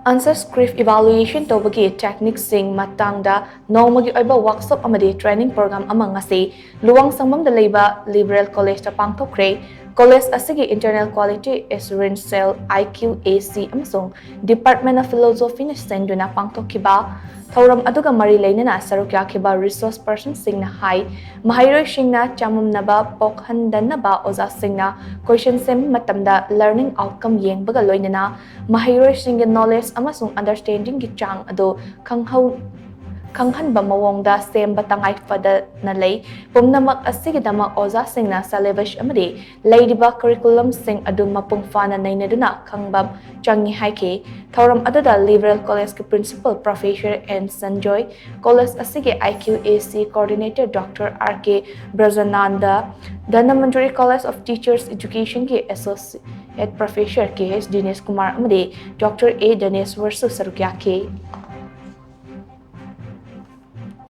Answer script evaluation tobagi technique sing matangda Nongmagi Oiba workshop amadi training program amang ngasi LUWANGSANGBAM da LEIBA Liberal College da Pangthokhre College asigi internal quality assurance cell IQAC amasung Department of Philosophy na senduna pangthokhiba Thauram aduga mari leinana sarukya khiba resource person singna hai mahairoi singna chamumnaba pokhandanaba oza singna question sem matamda learning outcome yengbaga loinana mahairoi singa knowledge amasung understanding gi chang ado khanghanba mawongda semba tangai fada na lei pumnamak asigidama oza singna syllabus amadi leidiba curriculum sing adu mapung fana nainaduna khangbam changi haike thauram adada liberal college ke principal professor and sanjoy college asige IQAC coordinator Dr. RK Brazananda Dhanamanduri College of Teachers Education ke associate professor KH Dinesh Kumar amadi Dr. A Dinesh Varsu sarukya ke